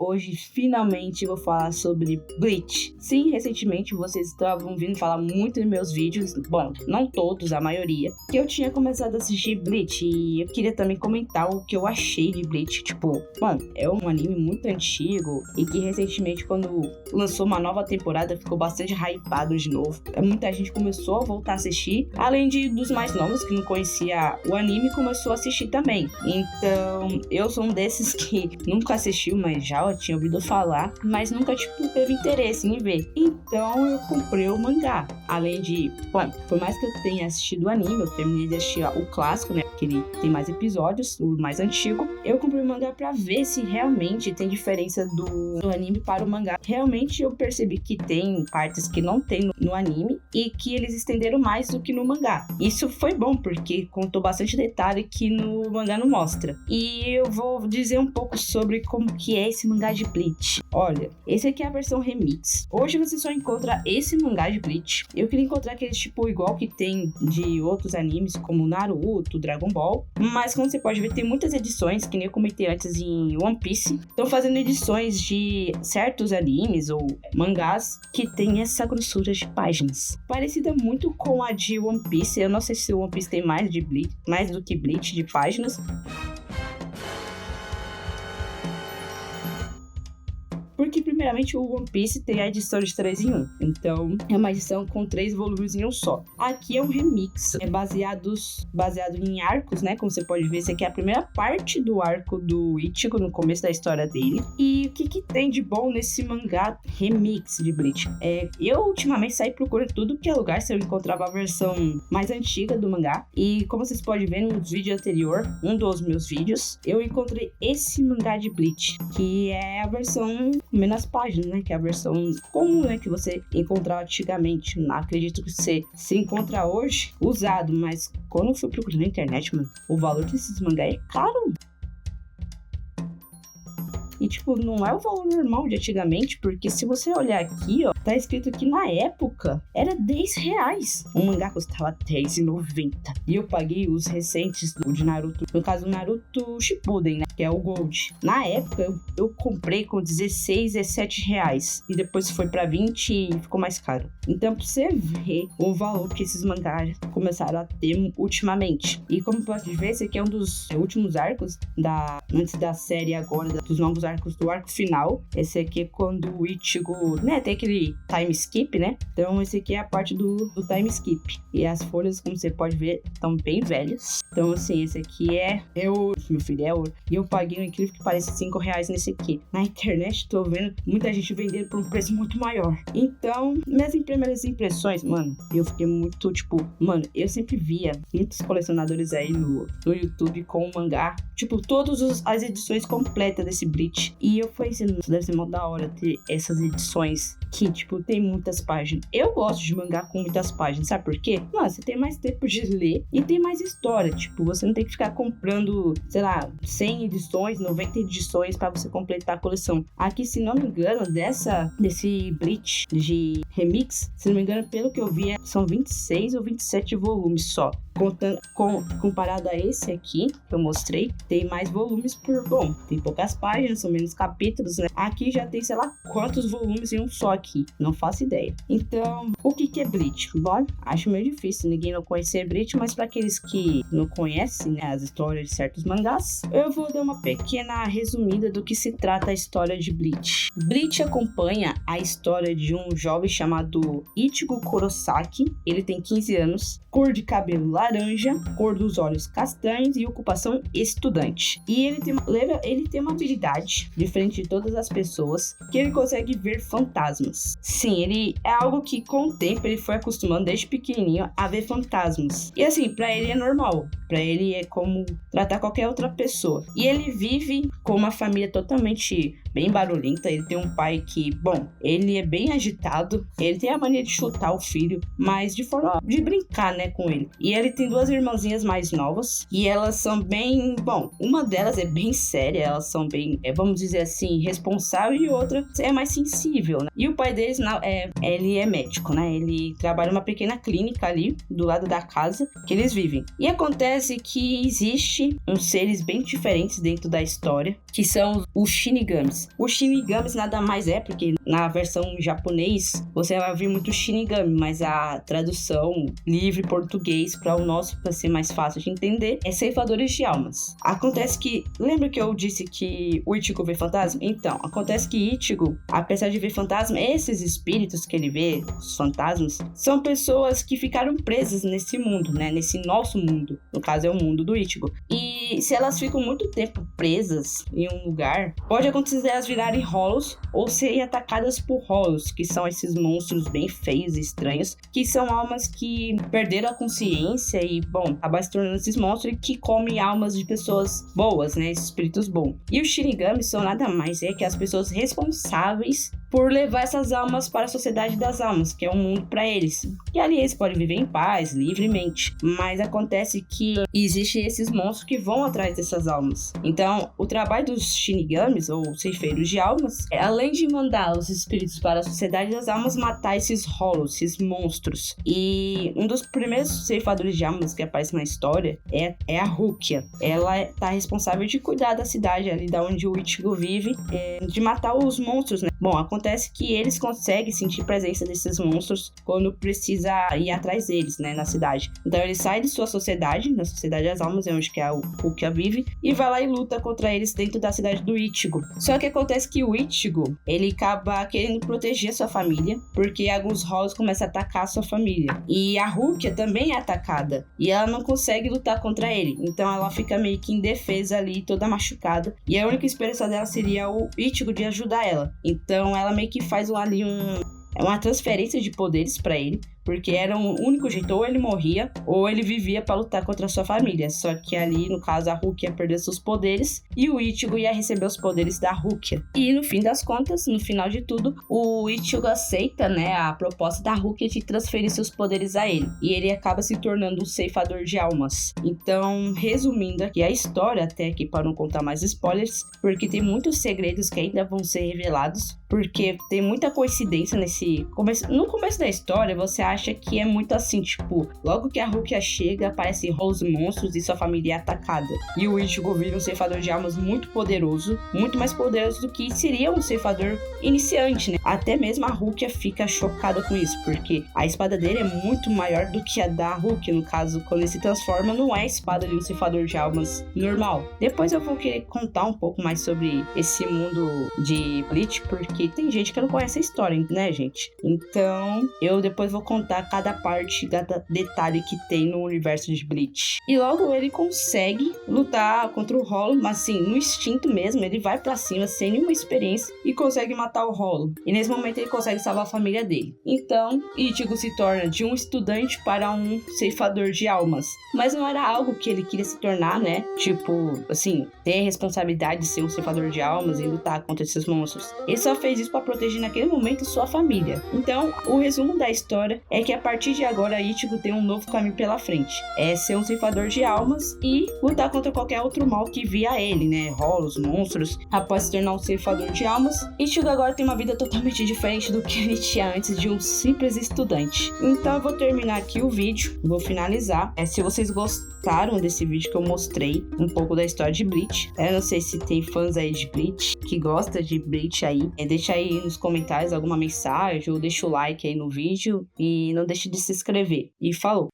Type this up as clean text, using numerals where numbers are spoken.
Hoje, finalmente, vou falar sobre Bleach. Sim, recentemente vocês estavam ouvindo falar muito nos meus vídeos, bom, não todos, a maioria, que eu tinha começado a assistir Bleach e eu queria também comentar o que eu achei de Bleach. Bom, é um anime muito antigo e que recentemente, quando lançou uma nova temporada, ficou bastante hypado de novo. Muita gente começou a voltar a assistir, além dos mais novos que não conhecia o anime, começou a assistir também. Então, eu sou um desses que nunca assistiu, mas já tinha ouvido falar, mas nunca, teve interesse em ver. Então, eu comprei o mangá. Além de, bom, por mais que eu tenha assistido o anime, eu terminei de assistir o clássico, né, que ele tem mais episódios, o mais antigo. Eu comprei o mangá pra ver se realmente tem diferença do anime para o mangá. Realmente, eu percebi que tem partes que não tem no anime e que eles estenderam mais do que no mangá. Isso foi bom, porque contou bastante detalhe que no mangá não mostra. E eu vou dizer um pouco sobre como que é esse mangá de Bleach. Olha, esse aqui é a versão remix. Hoje você só encontra esse mangá de Bleach. Eu queria encontrar aqueles igual que tem de outros animes, como Naruto, Dragon Ball. Mas como você pode ver, tem muitas edições, que nem eu comentei antes em One Piece. Estão fazendo edições de certos animes ou mangás que tem essa grossura de páginas. Parecida muito com a de One Piece. Eu não sei se o One Piece tem mais do que Bleach de páginas. Porque, primeiramente, o One Piece tem a edição de 3 em 1. Então, é uma edição com 3 volumes em um só. Aqui é um remix. É baseado em arcos, né? Como você pode ver, esse aqui é a primeira parte do arco do Ichigo, no começo da história dele. E o que tem de bom nesse mangá remix de Bleach? Eu, ultimamente, saí procurando tudo que é lugar se eu encontrava a versão mais antiga do mangá. E, como vocês podem ver no vídeo anterior, um dos meus vídeos, eu encontrei esse mangá de Bleach, que é a versão menos páginas, né? Que é a versão comum, né? Que você encontrava antigamente. Não acredito que você se encontra hoje usado, mas quando eu fui procurar na internet, mano, o valor desses mangá é caro. E, não é o valor normal de antigamente, porque se você olhar aqui, ó, tá escrito que na época era R$10. Um mangá custava R$10,90. E eu paguei os recentes de Naruto, no caso o Naruto Shippuden, né, que é o Gold. Na época, eu comprei com R$16, R$17. E depois foi pra 20 e ficou mais caro. Então, pra você ver o valor que esses mangás começaram a ter ultimamente. E como pode ver, esse aqui é um dos últimos arcos antes da série agora, dos novos arcos do arco final. Esse aqui é quando o Ichigo, né, tem aquele time skip, né? Então esse aqui é a parte do time skip. E as folhas, como você pode ver, estão bem velhas. Então assim, esse aqui meu filho, é ouro. E eu paguei um incrível que parece R$5 nesse aqui. Na internet, tô vendo muita gente vendendo por um preço muito maior. Então, minhas primeiras impressões, mano, eu fiquei muito, eu sempre via muitos colecionadores aí no YouTube com o mangá, todas as edições completas desse Bleach. E eu falei assim, deve ser mó da hora ter essas edições que, tem muitas páginas. Eu gosto de mangá com muitas páginas, sabe por quê? Você tem mais tempo de ler e tem mais história. Você não tem que ficar comprando, 100 edições, 90 edições pra você completar a coleção. Aqui, se não me engano, desse Bleach de remix, se não me engano, pelo que eu vi, são 26 ou 27 volumes só. Comparado a esse aqui, que eu mostrei, tem mais volumes tem poucas páginas, são menos capítulos, né? Aqui já tem, quantos volumes em um só aqui. Não faço ideia. Então, o que é Bleach? Bom, acho meio difícil ninguém não conhecer Bleach, mas para aqueles que não conhecem, né, as histórias de certos mangás, eu vou dar uma pequena resumida do que se trata a história de Bleach. Bleach acompanha a história de um jovem chamado Ichigo Kurosaki. Ele tem 15 anos, cor de cabelo laranja, cor dos olhos castanhos e ocupação estudante. E ele tem uma habilidade, diferente de todas as pessoas, que ele consegue ver fantasmas. Sim, ele é algo que com o tempo ele foi acostumando desde pequenininho a ver fantasmas. E assim, pra ele é normal. Pra ele é como tratar qualquer outra pessoa. E ele vive com uma família totalmente bem barulhenta. Ele tem um pai que, ele é bem agitado. Ele tem a mania de chutar o filho, mas de forma de brincar, né, com ele. E ele tem 2 irmãzinhas mais novas. E elas são bem, uma delas é bem séria. Elas são bem, vamos dizer assim, responsável, e outra é mais sensível, né? E o pai deles, ele é médico, né? Ele trabalha numa pequena clínica ali do lado da casa que eles vivem. E acontece que existe uns seres bem diferentes dentro da história, que são os Shinigamis. Shinigamis. Os Shinigamis nada mais é, porque na versão em japonês você vai ouvir muito Shinigami, mas a tradução livre português para o nosso, para ser mais fácil de entender, é ceifadores de almas. Acontece que, lembra que eu disse que o Ichigo vê fantasma? Então, acontece que Ichigo, apesar de ver fantasma, esses espíritos que ele vê, os fantasmas, são pessoas que ficaram presas nesse mundo, né? Nesse nosso mundo. No caso, é o mundo do Ichigo. E se elas ficam muito tempo presas em um lugar, pode acontecer elas virarem Hollows ou serem atacadas por Hollows, que são esses monstros bem feios e estranhos, que são almas que perderam a consciência e, bom, acabaram se tornando esses monstros e que comem almas de pessoas boas, né? Esses espíritos bons. E os Shinigami são nada mais que as pessoas responsáveis por levar essas almas para a sociedade das almas, que é um mundo para eles. E ali eles podem viver em paz, livremente. Mas acontece que existem esses monstros que vão atrás dessas almas. Então, o trabalho dos Shinigamis, ou ceifeiros de almas, é, além de mandar os espíritos para a sociedade das almas, matar esses Hollows, esses monstros. E um dos primeiros ceifadores de almas que aparece na história é a Rukia. Ela tá responsável de cuidar da cidade ali da onde o Ichigo vive, de matar os monstros, né? Bom, acontece que eles conseguem sentir presença desses monstros quando precisa ir atrás deles, né, na cidade. Então ele sai de sua sociedade, na Sociedade das Almas, é onde que a Rukia vive, e vai lá e luta contra eles dentro da cidade do Ichigo. Só que acontece que o Ichigo, ele acaba querendo proteger sua família, porque alguns Hollows começam a atacar a sua família. E a Rukia também é atacada, e ela não consegue lutar contra ele. Então ela fica meio que indefesa ali, toda machucada, e a única esperança dela seria o Ichigo de ajudar ela. Então ela meio que faz uma transferência de poderes pra ele, porque era o único jeito, ou ele morria, ou ele vivia pra lutar contra a sua família. Só que ali, no caso, a Rukia ia perder seus poderes, e o Ichigo ia receber os poderes da Rukia. E no fim das contas, no final de tudo, o Ichigo aceita, né, a proposta da Rukia de transferir seus poderes a ele. E ele acaba se tornando um ceifador de almas. Então, resumindo aqui a história, até aqui para não contar mais spoilers, porque tem muitos segredos que ainda vão ser revelados, porque tem muita coincidência nesse começo. No começo da história, você acha que é muito assim, tipo, logo que a Rukia chega, aparecem Hollows monstros e sua família é atacada. E o Ichigo vira um ceifador de almas muito poderoso, muito mais poderoso do que seria um ceifador iniciante, né? Até mesmo a Rukia fica chocada com isso, porque a espada dele é muito maior do que a da Rukia. No caso, quando ele se transforma, não é a espada de um ceifador de almas normal. Depois eu vou querer contar um pouco mais sobre esse mundo de Bleach, porque tem gente que não conhece a história, né, gente? Então, eu depois vou contar cada parte, cada detalhe que tem no universo de Bleach. E logo ele consegue lutar contra o Hollow, mas assim, no instinto mesmo, ele vai pra cima sem nenhuma experiência e consegue matar o Hollow. E nesse momento ele consegue salvar a família dele. Então, Ichigo se torna de um estudante para um ceifador de almas. Mas não era algo que ele queria se tornar, né? Tipo, assim, ter a responsabilidade de ser um ceifador de almas e lutar contra esses monstros. Ele só fez isso para proteger naquele momento sua família. Então, o resumo da história é que a partir de agora Ichigo tem um novo caminho pela frente. É ser um ceifador de almas e lutar contra qualquer outro mal que via ele, né? Hollows, monstros. Após se tornar um ceifador de almas, Ichigo agora tem uma vida totalmente diferente do que ele tinha antes de um simples estudante. Então eu vou terminar aqui o vídeo, vou finalizar. Se vocês gostaram desse vídeo que eu mostrei um pouco da história de Bleach, eu não sei se tem fãs aí de Bleach que gosta de Bleach aí, deixa aí nos comentários alguma mensagem ou deixa o like aí no vídeo e não deixe de se inscrever. E falou!